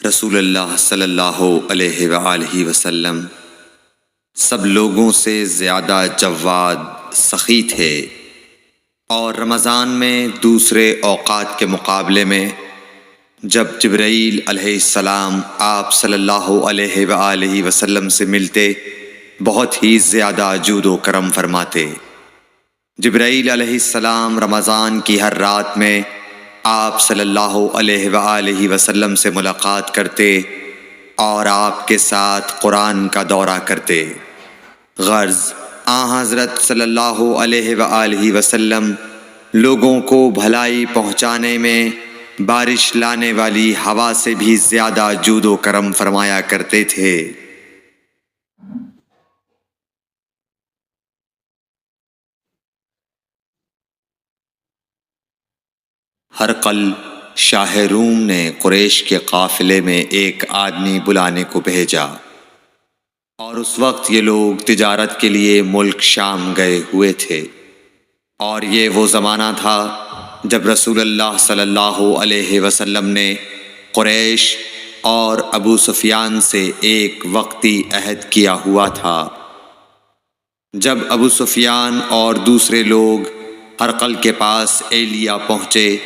رسول اللہ صلی اللہ علیہ وآلہ وسلم سب لوگوں سے زیادہ جواد سخی تھے، اور رمضان میں دوسرے اوقات کے مقابلے میں جب جبرائیل علیہ السلام آپ صلی اللہ علیہ وآلہ وسلم سے ملتے بہت ہی زیادہ جود و کرم فرماتے۔ جبرائیل علیہ السلام رمضان کی ہر رات میں آپ صلی اللہ علیہ وآلہ وسلم سے ملاقات کرتے اور آپ کے ساتھ قرآن کا دورہ کرتے۔ غرض حضرت صلی اللہ علیہ وآلہ وسلم لوگوں کو بھلائی پہنچانے میں بارش لانے والی ہوا سے بھی زیادہ جود و کرم فرمایا کرتے تھے۔ ہرقل شاہ روم نے قریش کے قافلے میں ایک آدمی بلانے کو بھیجا، اور اس وقت یہ لوگ تجارت کے لیے ملک شام گئے ہوئے تھے، اور یہ وہ زمانہ تھا جب رسول اللہ صلی اللہ علیہ وسلم نے قریش اور ابو سفیان سے ایک وقتی عہد کیا ہوا تھا۔ جب ابو سفیان اور دوسرے لوگ ہرقل کے پاس ایلیا پہنچے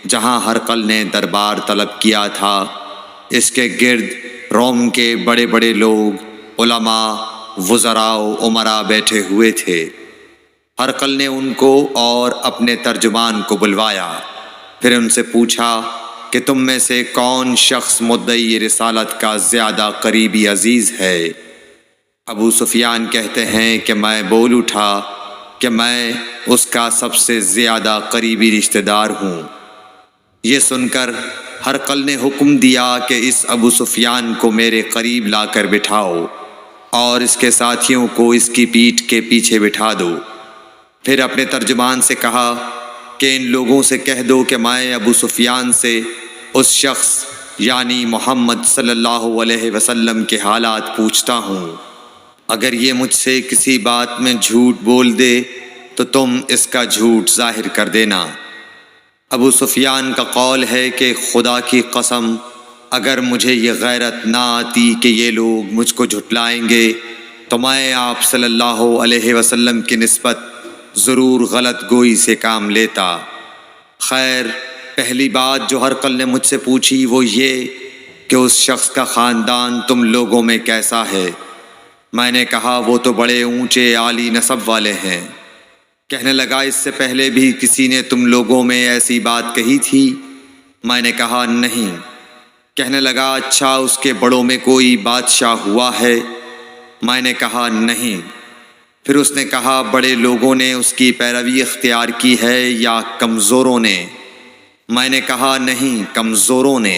جہاں ہرقل نے دربار طلب کیا تھا، اس کے گرد روم کے بڑے بڑے لوگ، علماء، وزراء و امراء بیٹھے ہوئے تھے۔ ہرقل نے ان کو اور اپنے ترجمان کو بلوایا، پھر ان سے پوچھا کہ تم میں سے کون شخص مدعی رسالت کا زیادہ قریبی عزیز ہے؟ ابو سفیان کہتے ہیں کہ میں بول اٹھا کہ میں اس کا سب سے زیادہ قریبی رشتہ دار ہوں۔ یہ سن کر ہرقل نے حکم دیا کہ اس ابو سفیان کو میرے قریب لا کر بٹھاؤ اور اس کے ساتھیوں کو اس کی پیٹھ کے پیچھے بٹھا دو۔ پھر اپنے ترجمان سے کہا کہ ان لوگوں سے کہہ دو کہ میں ابو سفیان سے اس شخص یعنی محمد صلی اللہ علیہ وسلم کے حالات پوچھتا ہوں۔ اگر یہ مجھ سے کسی بات میں جھوٹ بول دے تو تم اس کا جھوٹ ظاہر کر دینا۔ ابو سفیان کا قول ہے کہ خدا کی قسم اگر مجھے یہ غیرت نہ آتی کہ یہ لوگ مجھ کو جھٹلائیں گے تو میں آپ صلی اللہ علیہ وسلم کی نسبت ضرور غلط گوئی سے کام لیتا۔ خیر، پہلی بات جو ہرقل نے مجھ سے پوچھی وہ یہ کہ اس شخص کا خاندان تم لوگوں میں کیسا ہے؟ میں نے کہا وہ تو بڑے اونچے عالی نسب والے ہیں۔ کہنے لگا اس سے پہلے بھی کسی نے تم لوگوں میں ایسی بات کہی تھی؟ میں نے کہا نہیں۔ کہنے لگا اچھا اس کے بڑوں میں کوئی بادشاہ ہوا ہے؟ میں نے کہا نہیں۔ پھر اس نے کہا بڑے لوگوں نے اس کی پیروی اختیار کی ہے یا کمزوروں نے؟ میں نے کہا نہیں، کمزوروں نے۔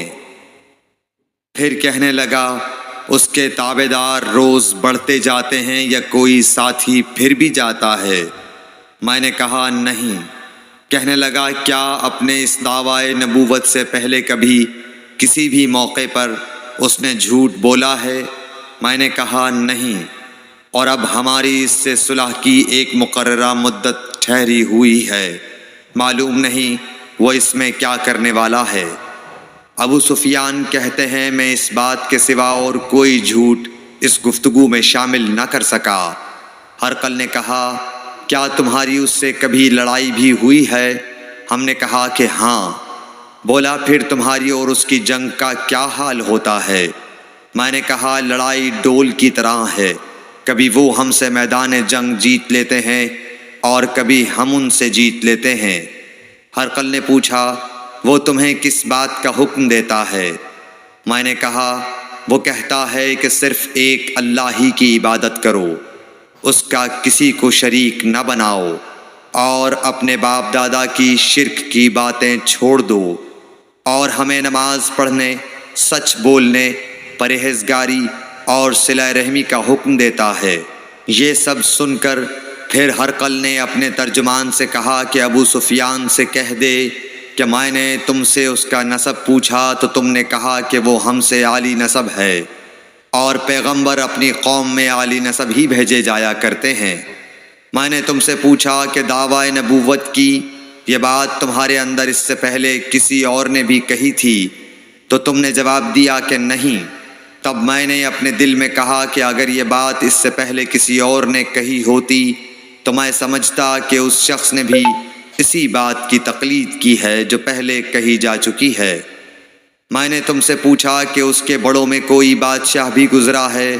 پھر کہنے لگا اس کے تابعدار روز بڑھتے جاتے ہیں یا کوئی ساتھی پھر بھی جاتا ہے؟ میں نے کہا نہیں۔ کہنے لگا کیا اپنے اس دعویٰ نبوت سے پہلے کبھی کسی بھی موقع پر اس نے جھوٹ بولا ہے؟ میں نے کہا نہیں، اور اب ہماری اس سے صلح کی ایک مقررہ مدت ٹھہری ہوئی ہے، معلوم نہیں وہ اس میں کیا کرنے والا ہے۔ ابو سفیان کہتے ہیں میں اس بات کے سوا اور کوئی جھوٹ اس گفتگو میں شامل نہ کر سکا۔ ہرقل نے کہا کیا تمہاری اس سے کبھی لڑائی بھی ہوئی ہے؟ ہم نے کہا کہ ہاں۔ بولا پھر تمہاری اور اس کی جنگ کا کیا حال ہوتا ہے؟ میں نے کہا لڑائی ڈول کی طرح ہے، کبھی وہ ہم سے میدان جنگ جیت لیتے ہیں اور کبھی ہم ان سے جیت لیتے ہیں۔ ہرقل نے پوچھا وہ تمہیں کس بات کا حکم دیتا ہے؟ میں نے کہا وہ کہتا ہے کہ صرف ایک اللہ ہی کی عبادت کرو، اس کا کسی کو شریک نہ بناؤ، اور اپنے باپ دادا کی شرک کی باتیں چھوڑ دو، اور ہمیں نماز پڑھنے، سچ بولنے، پرہیزگاری اور صلہ رحمی کا حکم دیتا ہے۔ یہ سب سن کر پھر ہرقل نے اپنے ترجمان سے کہا کہ ابو سفیان سے کہہ دے کہ میں نے تم سے اس کا نسب پوچھا تو تم نے کہا کہ وہ ہم سے عالی نسب ہے، اور پیغمبر اپنی قوم میں عالی نسب ہی بھیجے جایا کرتے ہیں۔ میں نے تم سے پوچھا کہ دعویٰ نبوت کی یہ بات تمہارے اندر اس سے پہلے کسی اور نے بھی کہی تھی؟ تو تم نے جواب دیا کہ نہیں۔ تب میں نے اپنے دل میں کہا کہ اگر یہ بات اس سے پہلے کسی اور نے کہی ہوتی تو میں سمجھتا کہ اس شخص نے بھی اسی بات کی تقلید کی ہے جو پہلے کہی جا چکی ہے۔ میں نے تم سے پوچھا کہ اس کے بڑوں میں کوئی بادشاہ بھی گزرا ہے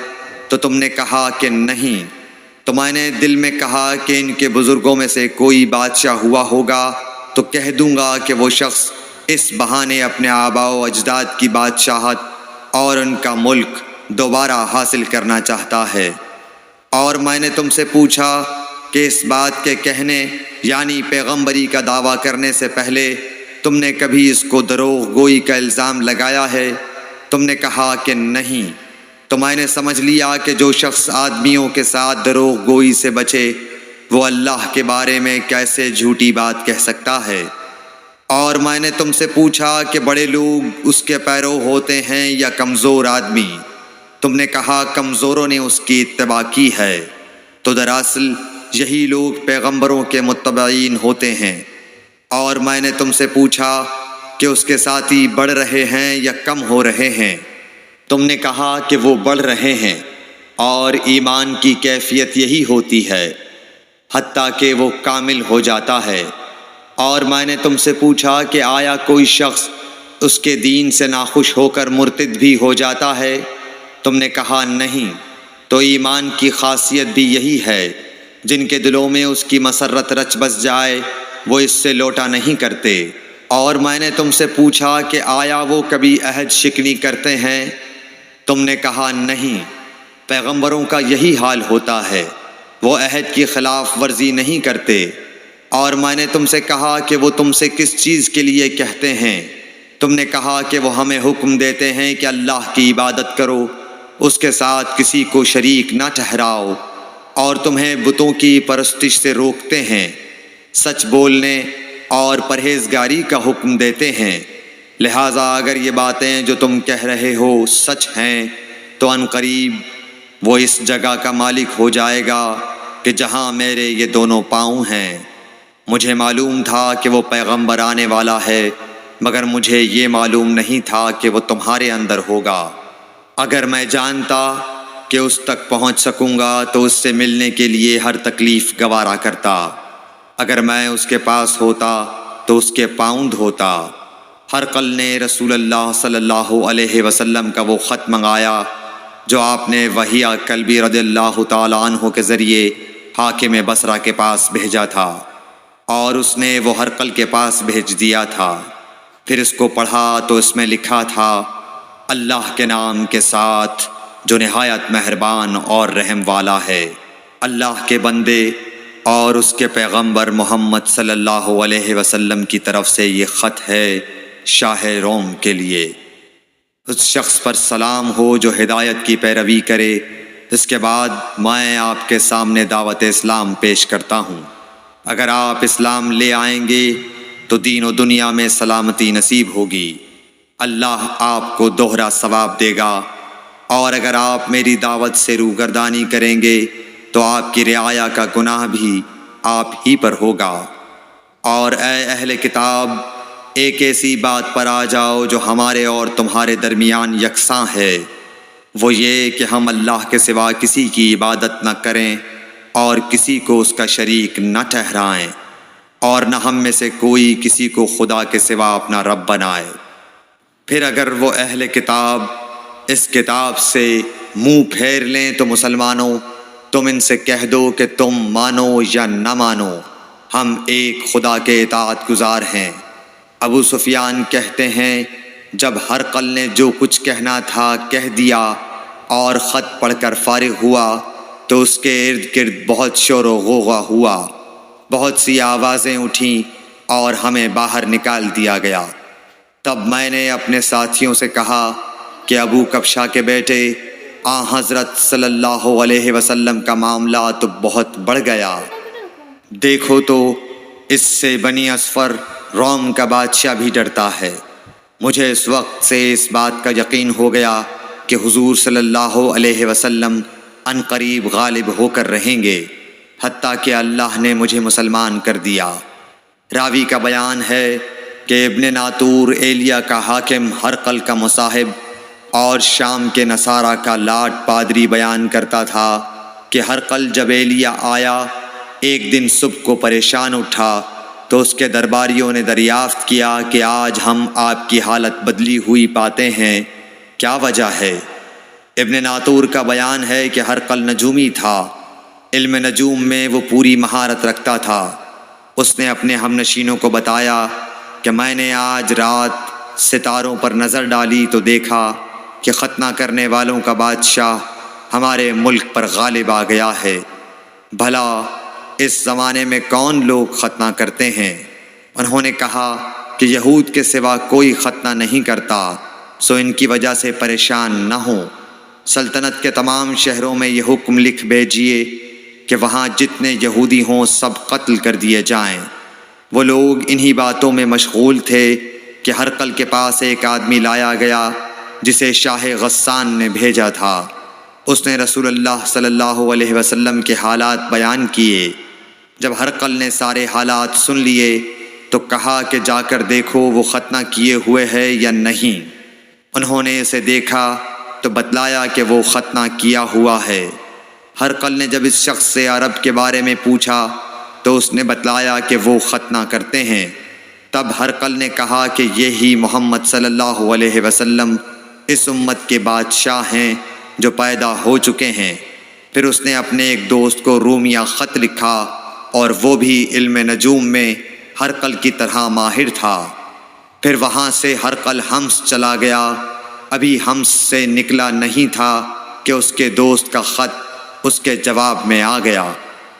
تو تم نے کہا کہ نہیں۔ تو میں نے دل میں کہا کہ ان کے بزرگوں میں سے کوئی بادشاہ ہوا ہوگا تو کہہ دوں گا کہ وہ شخص اس بہانے اپنے آباء و اجداد کی بادشاہت اور ان کا ملک دوبارہ حاصل کرنا چاہتا ہے۔ اور میں نے تم سے پوچھا کہ اس بات کے کہنے یعنی پیغمبری کا دعویٰ کرنے سے پہلے تم نے کبھی اس کو دروغ گوئی کا الزام لگایا ہے؟ تم نے کہا کہ نہیں۔ تو میں نے سمجھ لیا کہ جو شخص آدمیوں کے ساتھ دروغ گوئی سے بچے وہ اللہ کے بارے میں کیسے جھوٹی بات کہہ سکتا ہے۔ اور میں نے تم سے پوچھا کہ بڑے لوگ اس کے پیرو ہوتے ہیں یا کمزور آدمی؟ تم نے کہا کمزوروں نے اس کی اتباع کی ہے۔ تو دراصل یہی لوگ پیغمبروں کے متبعین ہوتے ہیں۔ اور میں نے تم سے پوچھا کہ اس کے ساتھی بڑھ رہے ہیں یا کم ہو رہے ہیں؟ تم نے کہا کہ وہ بڑھ رہے ہیں، اور ایمان کی کیفیت یہی ہوتی ہے حتیٰ کہ وہ کامل ہو جاتا ہے۔ اور میں نے تم سے پوچھا کہ آیا کوئی شخص اس کے دین سے ناخوش ہو کر مرتد بھی ہو جاتا ہے؟ تم نے کہا نہیں۔ تو ایمان کی خاصیت بھی یہی ہے، جن کے دلوں میں اس کی مسرت رچ بس جائے وہ اس سے لوٹا نہیں کرتے۔ اور میں نے تم سے پوچھا کہ آیا وہ کبھی عہد شکنی کرتے ہیں؟ تم نے کہا نہیں۔ پیغمبروں کا یہی حال ہوتا ہے، وہ عہد کی خلاف ورزی نہیں کرتے۔ اور میں نے تم سے کہا کہ وہ تم سے کس چیز کے لیے کہتے ہیں؟ تم نے کہا کہ وہ ہمیں حکم دیتے ہیں کہ اللہ کی عبادت کرو، اس کے ساتھ کسی کو شریک نہ ٹھہراؤ، اور تمہیں بتوں کی پرستش سے روکتے ہیں، سچ بولنے اور پرہیزگاری کا حکم دیتے ہیں۔ لہٰذا اگر یہ باتیں جو تم کہہ رہے ہو سچ ہیں تو ان قریب وہ اس جگہ کا مالک ہو جائے گا کہ جہاں میرے یہ دونوں پاؤں ہیں۔ مجھے معلوم تھا کہ وہ پیغمبر آنے والا ہے، مگر مجھے یہ معلوم نہیں تھا کہ وہ تمہارے اندر ہوگا۔ اگر میں جانتا کہ اس تک پہنچ سکوں گا تو اس سے ملنے کے لیے ہر تکلیف گوارا کرتا۔ اگر میں اس کے پاس ہوتا تو اس کے پاؤں دھوتا۔ ہرقل نے رسول اللہ صلی اللہ علیہ وسلم کا وہ خط منگایا جو آپ نے وہیہ کلبی رضی اللہ تعالیٰ عنہ کے ذریعے حاکم بصرہ کے پاس بھیجا تھا، اور اس نے وہ ہرقل کے پاس بھیج دیا تھا۔ پھر اس کو پڑھا تو اس میں لکھا تھا، اللہ کے نام کے ساتھ جو نہایت مہربان اور رحم والا ہے۔ اللہ کے بندے اور اس کے پیغمبر محمد صلی اللہ علیہ وسلم کی طرف سے یہ خط ہے شاہ روم کے لیے۔ اس شخص پر سلام ہو جو ہدایت کی پیروی کرے۔ اس کے بعد میں آپ کے سامنے دعوت اسلام پیش کرتا ہوں۔ اگر آپ اسلام لے آئیں گے تو دین و دنیا میں سلامتی نصیب ہوگی، اللہ آپ کو دوہرا ثواب دے گا، اور اگر آپ میری دعوت سے روگردانی کریں گے تو آپ کی رعایا کا گناہ بھی آپ ہی پر ہوگا۔ اور اے اہل کتاب، ایک ایسی بات پر آ جاؤ جو ہمارے اور تمہارے درمیان یکساں ہے، وہ یہ کہ ہم اللہ کے سوا کسی کی عبادت نہ کریں اور کسی کو اس کا شریک نہ ٹھہرائیں، اور نہ ہم میں سے کوئی کسی کو خدا کے سوا اپنا رب بنائے۔ پھر اگر وہ اہل کتاب اس کتاب سے منہ پھیر لیں تو مسلمانوں، تم ان سے کہہ دو کہ تم مانو یا نہ مانو، ہم ایک خدا کے اطاعت گزار ہیں۔ ابو سفیان کہتے ہیں، جب ہرقل نے جو کچھ کہنا تھا کہہ دیا اور خط پڑھ کر فارغ ہوا تو اس کے ارد گرد بہت شور و غوغا ہوا، بہت سی آوازیں اٹھیں اور ہمیں باہر نکال دیا گیا۔ تب میں نے اپنے ساتھیوں سے کہا کہ ابو کبشہ کے بیٹے حضرت صلی اللہ علیہ وسلم کا معاملہ تو بہت بڑھ گیا۔ دیکھو تو اس سے بنی اصفر روم کا بادشاہ بھی ڈرتا ہے۔ مجھے اس وقت سے اس بات کا یقین ہو گیا کہ حضور صلی اللہ علیہ وسلم ان قریب غالب ہو کر رہیں گے، حتیٰ کہ اللہ نے مجھے مسلمان کر دیا۔ راوی کا بیان ہے، کہ ابن ناطور ایلیا کا حاکم ہرقل کا مصاحب اور شام کے نصارہ کا لاٹ پادری بیان کرتا تھا کہ ہرقل جب ایلیا آیا ایک دن صبح کو پریشان اٹھا تو اس کے درباریوں نے دریافت کیا کہ آج ہم آپ کی حالت بدلی ہوئی پاتے ہیں، کیا وجہ ہے؟ ابن ناطور کا بیان ہے کہ ہرقل نجومی تھا، علم نجوم میں وہ پوری مہارت رکھتا تھا۔ اس نے اپنے ہم نشینوں کو بتایا کہ میں نے آج رات ستاروں پر نظر ڈالی تو دیکھا کہ ختنہ کرنے والوں کا بادشاہ ہمارے ملک پر غالب آ گیا ہے۔ بھلا اس زمانے میں کون لوگ ختنہ کرتے ہیں؟ انہوں نے کہا کہ یہود کے سوا کوئی ختنہ نہیں کرتا، سو ان کی وجہ سے پریشان نہ ہوں۔ سلطنت کے تمام شہروں میں یہ حکم لکھ بھیجیے کہ وہاں جتنے یہودی ہوں سب قتل کر دیے جائیں۔ وہ لوگ انہی باتوں میں مشغول تھے کہ ہرقل کے پاس ایک آدمی لایا گیا جسے شاہ غسان نے بھیجا تھا۔ اس نے رسول اللہ صلی اللہ علیہ وسلم کے حالات بیان کیے۔ جب ہرقل نے سارے حالات سن لیے تو کہا کہ جا کر دیکھو وہ ختنہ کیے ہوئے ہے یا نہیں۔ انہوں نے اسے دیکھا تو بتلایا کہ وہ ختنہ کیا ہوا ہے۔ ہرقل نے جب اس شخص سے عرب کے بارے میں پوچھا تو اس نے بتلایا کہ وہ ختنہ کرتے ہیں۔ تب ہرقل نے کہا کہ یہی محمد صلی اللہ علیہ وسلم اس امت کے بادشاہ ہیں جو پیدا ہو چکے ہیں۔ پھر اس نے اپنے ایک دوست کو رومیہ خط لکھا اور وہ بھی علم نجوم میں ہرقل کی طرح ماہر تھا۔ پھر وہاں سے ہرقل حمص چلا گیا۔ ابھی حمص سے نکلا نہیں تھا کہ اس کے دوست کا خط اس کے جواب میں آ گیا۔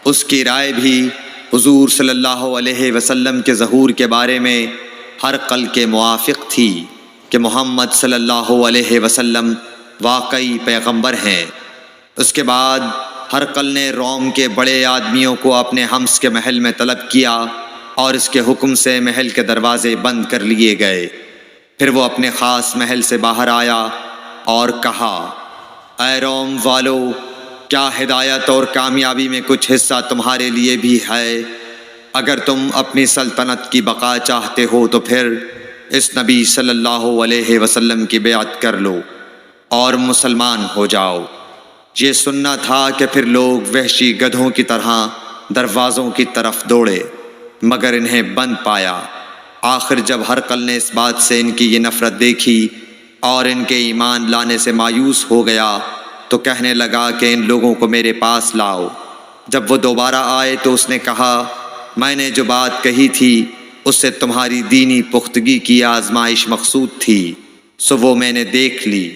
اس کی رائے بھی حضور صلی اللہ علیہ وسلم کے ظہور کے بارے میں ہرقل کے موافق تھی کہ محمد صلی اللہ علیہ وسلم واقعی پیغمبر ہیں۔ اس کے بعد ہرقل نے روم کے بڑے آدمیوں کو اپنے حمص کے محل میں طلب کیا اور اس کے حکم سے محل کے دروازے بند کر لیے گئے۔ پھر وہ اپنے خاص محل سے باہر آیا اور کہا، اے روم والو، کیا ہدایت اور کامیابی میں کچھ حصہ تمہارے لیے بھی ہے؟ اگر تم اپنی سلطنت کی بقا چاہتے ہو تو پھر اس نبی صلی اللہ علیہ وسلم کی بیعت کر لو اور مسلمان ہو جاؤ۔ یہ سننا تھا کہ پھر لوگ وحشی گدھوں کی طرح دروازوں کی طرف دوڑے مگر انہیں بند پایا۔ آخر جب ہرقل نے اس بات سے ان کی یہ نفرت دیکھی اور ان کے ایمان لانے سے مایوس ہو گیا تو کہنے لگا کہ ان لوگوں کو میرے پاس لاؤ۔ جب وہ دوبارہ آئے تو اس نے کہا، میں نے جو بات کہی تھی اس سے تمہاری دینی پختگی کی آزمائش مقصود تھی، سو وہ میں نے دیکھ لی۔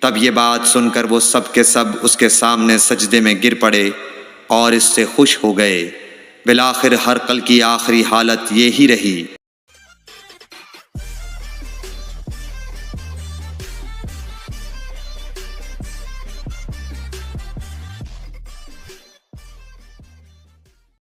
تب یہ بات سن کر وہ سب کے سب اس کے سامنے سجدے میں گر پڑے اور اس سے خوش ہو گئے۔ بالآخر ہرقل کی آخری حالت یہی رہی۔